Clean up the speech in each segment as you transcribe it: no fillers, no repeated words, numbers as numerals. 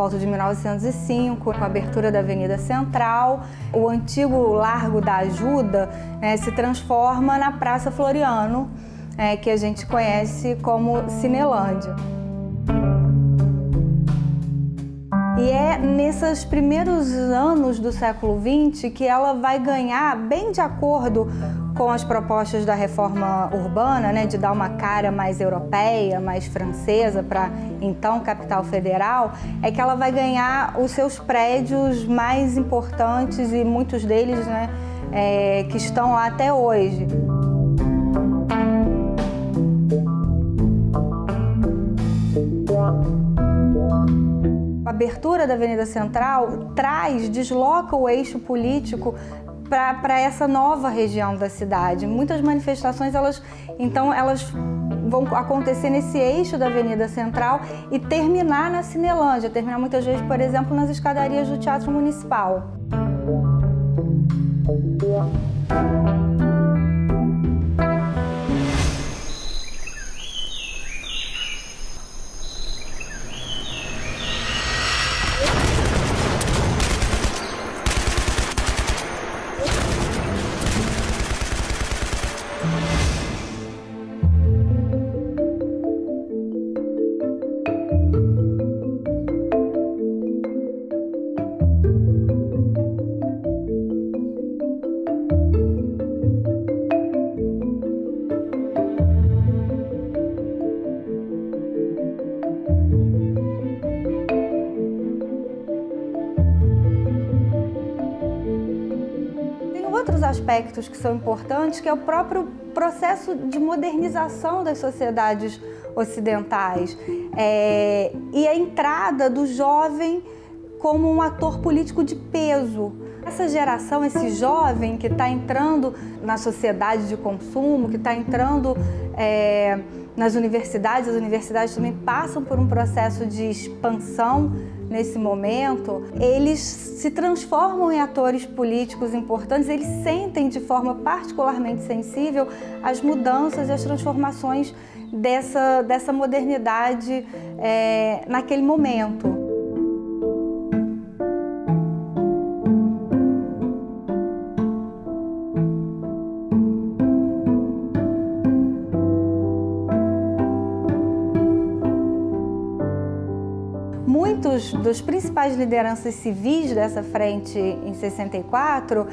volta de 1905, com a abertura da Avenida Central, o antigo Largo da Ajuda, né, se transforma na Praça Floriano, que a gente conhece como Cinelândia. E é nesses primeiros anos do século XX que ela vai ganhar, bem de acordo com as propostas da reforma urbana, né, de dar uma cara mais europeia, mais francesa para então capital federal, é que ela vai ganhar os seus prédios mais importantes e muitos deles, né, que estão lá até hoje. A abertura da Avenida Central desloca o eixo político para essa nova região da cidade. Muitas manifestações, elas vão acontecer nesse eixo da Avenida Central e terminar na Cinelândia, terminar muitas vezes, por exemplo, nas escadarias do Teatro Municipal. Outros aspectos que são importantes, que é o próprio processo de modernização das sociedades ocidentais e a entrada do jovem como um ator político de peso. Essa geração, esse jovem que está entrando na sociedade de consumo, que está entrando nas universidades, as universidades também passam por um processo de expansão nesse momento, eles se transformam em atores políticos importantes, eles sentem de forma particularmente sensível as mudanças e as transformações dessa modernidade naquele momento. Muitos dos principais lideranças civis dessa frente em 64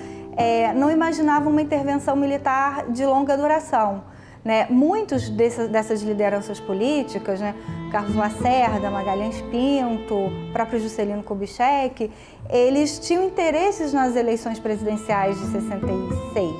não imaginavam uma intervenção militar de longa duração, né? Muitos dessas lideranças políticas, né, Carlos Lacerda, Magalhães Pinto, o próprio Juscelino Kubitschek, eles tinham interesses nas eleições presidenciais de 66.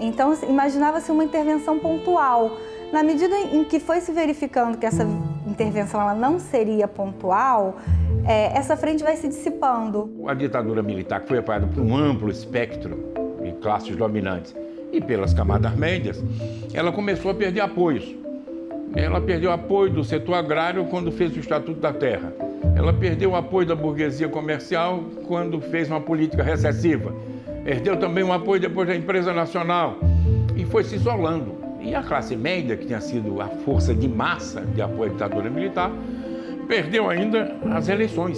Então, imaginava-se uma intervenção pontual. Na medida em que foi se verificando que essa intervenção ela não seria pontual, essa frente vai se dissipando. A ditadura militar, que foi apoiada por um amplo espectro de classes dominantes e pelas camadas médias, ela começou a perder apoios. Ela perdeu o apoio do setor agrário quando fez o Estatuto da Terra. Ela perdeu o apoio da burguesia comercial quando fez uma política recessiva. Perdeu também o apoio depois da empresa nacional e foi se isolando. E a classe média, que tinha sido a força de massa de apoio à ditadura militar, perdeu ainda as eleições.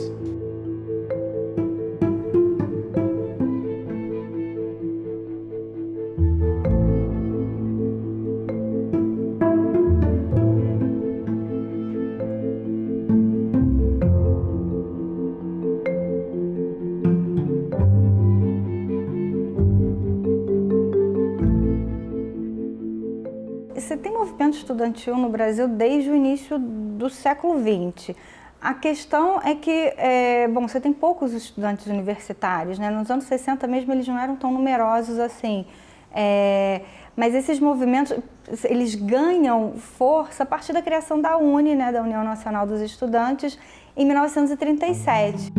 Você tem movimento estudantil no Brasil desde o início do século XX. A questão é que, você tem poucos estudantes universitários, né? Nos anos 60 mesmo eles não eram tão numerosos assim. Mas esses movimentos, eles ganham força a partir da criação da UNE, né, da União Nacional dos Estudantes, em 1937.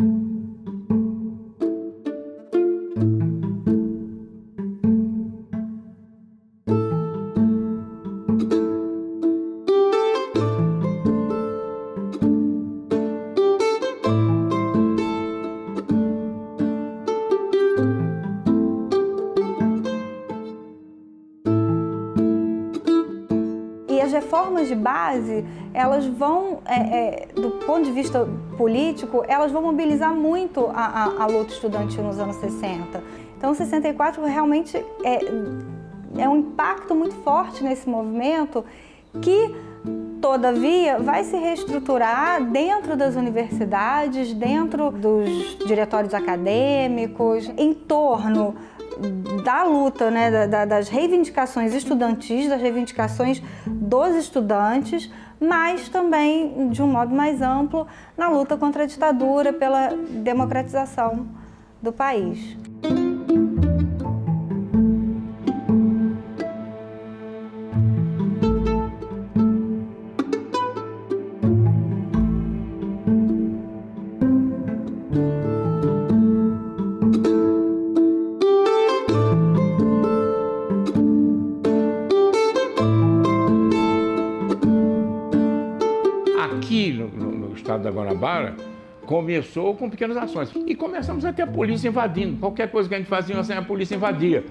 as reformas de base, elas vão, do ponto de vista político, elas vão mobilizar muito a luta estudantil nos anos 60. Então, 64 realmente é um impacto muito forte nesse movimento que, todavia, vai se reestruturar dentro das universidades, dentro dos diretórios acadêmicos, em torno da luta, né, das reivindicações estudantis, das reivindicações dos estudantes, mas também, de um modo mais amplo, na luta contra a ditadura, pela democratização do país. Aqui no estado da Guanabara, começou com pequenas ações. E começamos a ter a polícia invadindo. Qualquer coisa que a gente fazia, assim, a polícia invadia.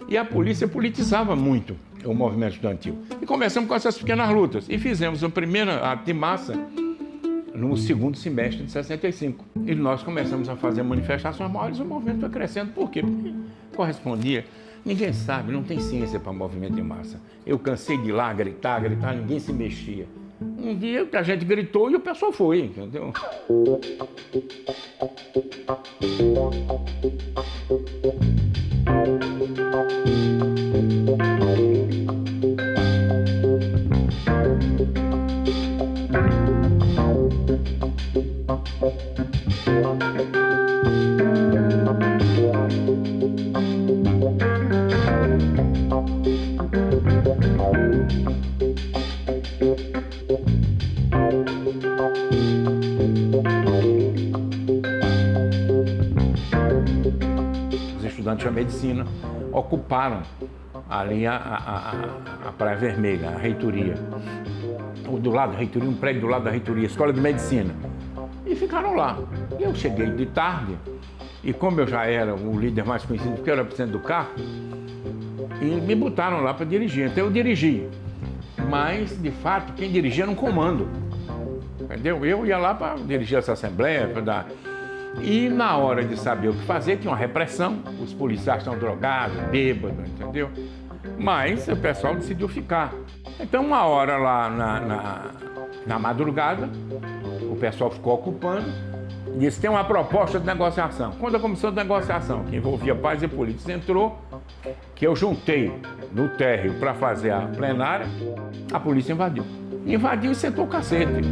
E a polícia politizava muito o movimento estudantil. E começamos com essas pequenas lutas. E fizemos a primeira ato de massa no segundo semestre de 65. E nós começamos a fazer manifestações maiores. O movimento foi crescendo. Por quê? Porque correspondia. Ninguém sabe, não tem ciência para movimento de massa. Eu cansei de ir lá gritar, ninguém se mexia. Um dia a gente gritou e o pessoal foi, entendeu? Os estudantes da medicina ocuparam ali a Praia Vermelha, a reitoria. Do lado da reitoria, um prédio do lado da reitoria, Escola de Medicina. E ficaram lá. E eu cheguei de tarde, e como eu já era o líder mais conhecido, porque eu era presidente do CAR, e me botaram lá para dirigir. Então eu dirigi. Mas, de fato, quem dirigia era um comando. Entendeu? Eu ia lá para dirigir essa assembleia, para dar... E na hora de saber o que fazer, tinha uma repressão, os policiais estão drogados, bêbados, entendeu? Mas o pessoal decidiu ficar. Então, uma hora lá na madrugada, o pessoal ficou ocupando, disse: tem uma proposta de negociação. Quando a comissão de negociação, que envolvia pais e políticos, entrou, que eu juntei no térreo para fazer a plenária, a polícia invadiu. Invadiu e sentou o cacete.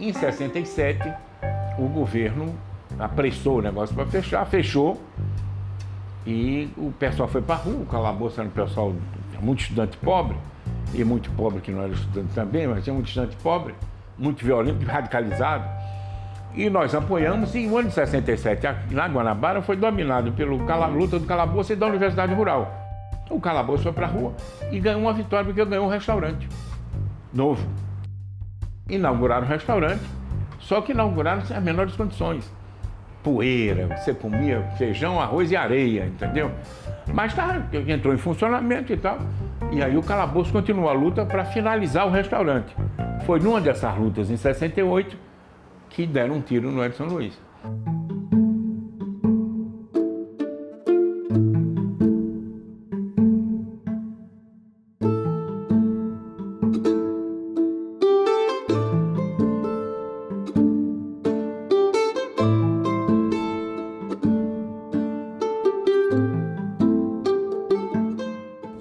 Em 67, o governo apressou o negócio para fechar, fechou, e o pessoal foi para a rua. O calabouço era um pessoal, muito estudante pobre, e muito pobre que não era estudante também, mas tinha muito estudante pobre, muito violento, radicalizado. E nós apoiamos, e o ano de 67, lá em Guanabara, foi dominado pela luta do calabouço e da Universidade Rural. O calabouço foi para a rua e ganhou uma vitória, porque ganhou um restaurante novo. Inauguraram o restaurante, só que inauguraram sem as menores condições. Poeira, você comia feijão, arroz e areia, entendeu? Mas entrou em funcionamento e tal. E aí o calabouço continuou a luta para finalizar o restaurante. Foi numa dessas lutas, em 68, que deram um tiro no Edson Luiz.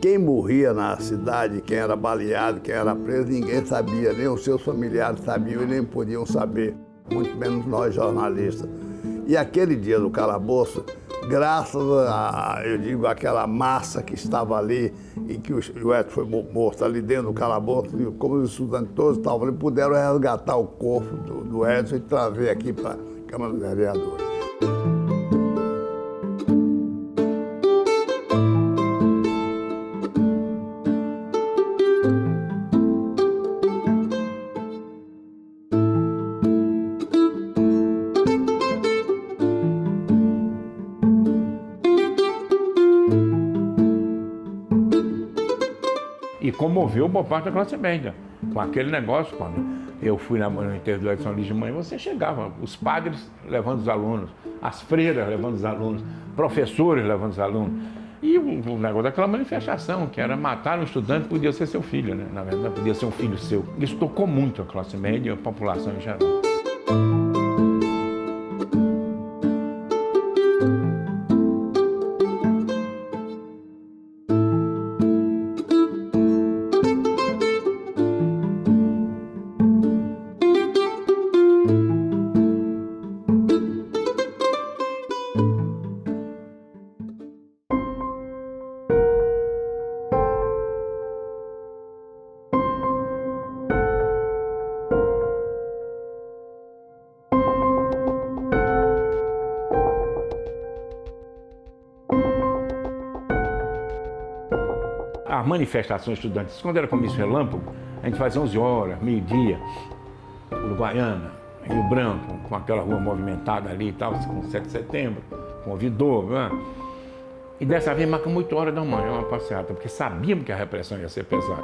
Quem morria na cidade, quem era baleado, quem era preso, ninguém sabia, nem os seus familiares sabiam e nem podiam saber, muito menos nós jornalistas. E aquele dia do calabouço, graças a, eu digo, aquela massa que estava ali e que o Edson foi morto ali dentro do calabouço, e como os estudantes todos estavam ali, puderam resgatar o corpo do Edson e trazer aqui para a Câmara dos Vereadores. E comoveu boa parte da classe média. Com aquele negócio, quando eu fui no enterro do Edson Luiz de manhã, você chegava, os padres levando os alunos, as freiras levando os alunos, professores levando os alunos. E o negócio daquela manifestação, que era matar um estudante, podia ser seu filho, né? Na verdade, podia ser um filho seu. Isso tocou muito a classe média e a população em geral. As manifestações estudantis, quando era comício relâmpago, a gente fazia 11 horas, meio-dia, Uruguaiana, Rio Branco, com aquela rua movimentada ali e tal, com 7 de setembro, com ouvidor, né? E dessa vez marcamos 8 horas da manhã uma passeata, porque sabíamos que a repressão ia ser pesada.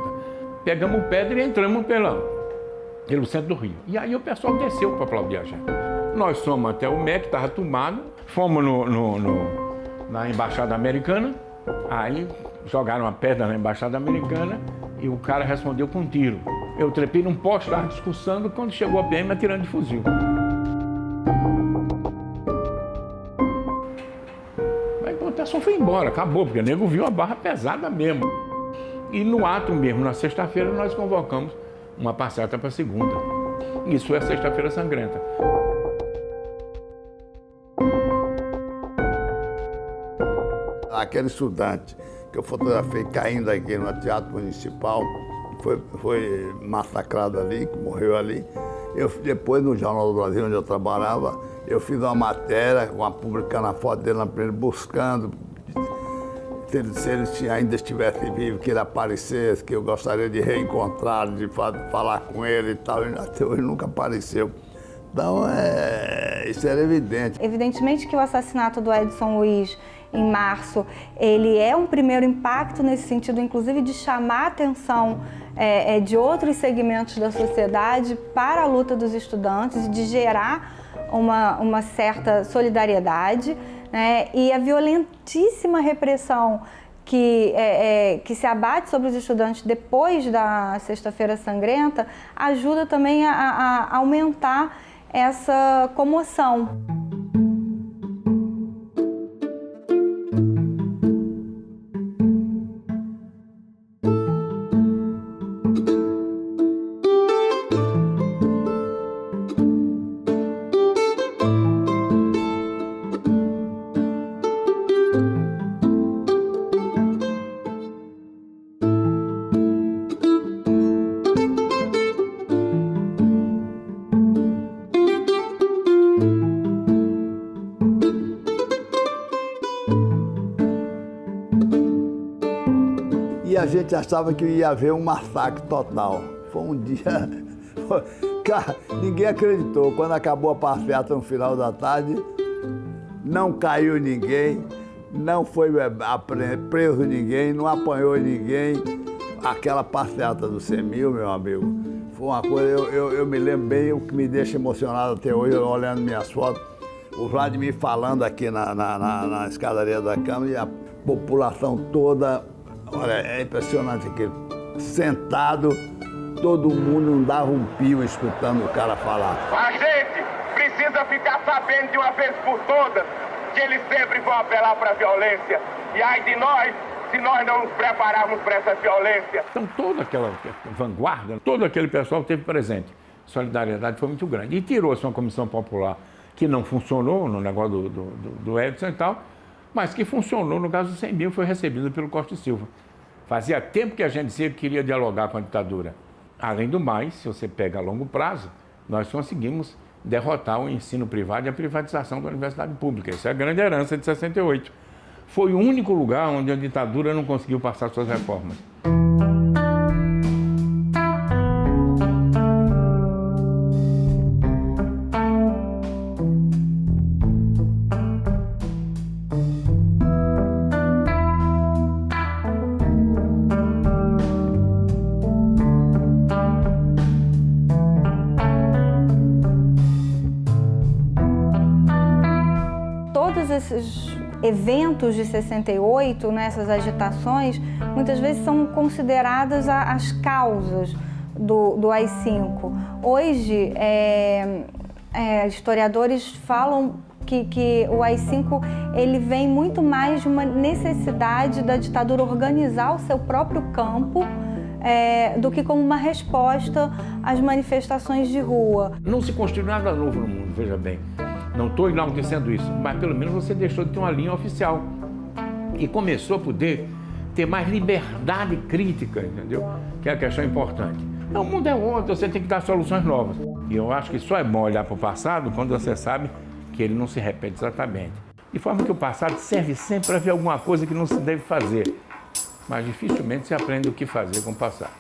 Pegamos pedra e entramos pelo centro do Rio. E aí o pessoal desceu para aplaudir a gente. Nós fomos até o MEC, estava tomado, fomos na Embaixada Americana, aí jogaram uma pedra na Embaixada Americana e o cara respondeu com um tiro. Eu trepei num poste, estava discursando, quando chegou a PM atirando de fuzil. Aí a proteção foi embora, acabou, porque o nego viu a barra pesada mesmo. E no ato mesmo, na sexta-feira, nós convocamos uma passeata para segunda. Isso é Sexta-feira Sangrenta. Aquele estudante que eu fotografei caindo aqui no Teatro Municipal, foi massacrado ali, morreu ali. Depois, no Jornal do Brasil, onde eu trabalhava, eu fiz uma matéria, publicando a foto dele na frente, buscando se ele ainda estivesse vivo, que ele aparecesse, que eu gostaria de reencontrá-lo, de falar com ele e tal. Até hoje nunca apareceu. Então, isso era evidente. Evidentemente que o assassinato do Edson Luiz em março, ele é um primeiro impacto nesse sentido, inclusive de chamar a atenção de outros segmentos da sociedade para a luta dos estudantes, de gerar uma certa solidariedade, né? E a violentíssima repressão que se abate sobre os estudantes depois da Sexta-feira Sangrenta ajuda também a aumentar essa comoção. E a gente achava que ia haver um massacre total. Foi um dia... Cara, ninguém acreditou. Quando acabou a passeata no final da tarde, não caiu ninguém, não foi preso ninguém, não apanhou ninguém. Aquela passeata do CEMIL, meu amigo, foi uma coisa... Eu me lembro bem, o que me deixa emocionado até hoje, olhando minhas fotos, o Vladimir falando aqui na escadaria da Câmara e a população toda... Olha, é impressionante aquilo. Sentado, todo mundo não dava um pio escutando o cara falar. A gente precisa ficar sabendo de uma vez por todas que eles sempre vão apelar para a violência. E ai de nós, se nós não nos prepararmos para essa violência. Então toda aquela vanguarda, todo aquele pessoal esteve presente. Solidariedade foi muito grande. E tirou-se uma comissão popular que não funcionou no negócio do Edson e tal, mas que funcionou no caso do Sembinho, foi recebido pelo Costa e Silva. Fazia tempo que a gente dizia que queria dialogar com a ditadura. Além do mais, se você pega a longo prazo, nós conseguimos derrotar o ensino privado e a privatização da universidade pública. Essa é a grande herança de 68. Foi o único lugar onde a ditadura não conseguiu passar suas reformas. Todos esses eventos de 68, nessas agitações, muitas vezes são consideradas as causas do AI-5. Hoje, historiadores falam que o AI-5 ele vem muito mais de uma necessidade da ditadura organizar o seu próprio campo do que como uma resposta às manifestações de rua. Não se construiu nada novo no mundo, veja bem. Não estou enaltecendo isso, mas pelo menos você deixou de ter uma linha oficial e começou a poder ter mais liberdade crítica, entendeu? Que é a questão importante. O mundo é outro, você tem que dar soluções novas. E eu acho que só é bom olhar para o passado quando você sabe que ele não se repete exatamente. De forma que o passado serve sempre para ver alguma coisa que não se deve fazer, mas dificilmente se aprende o que fazer com o passado.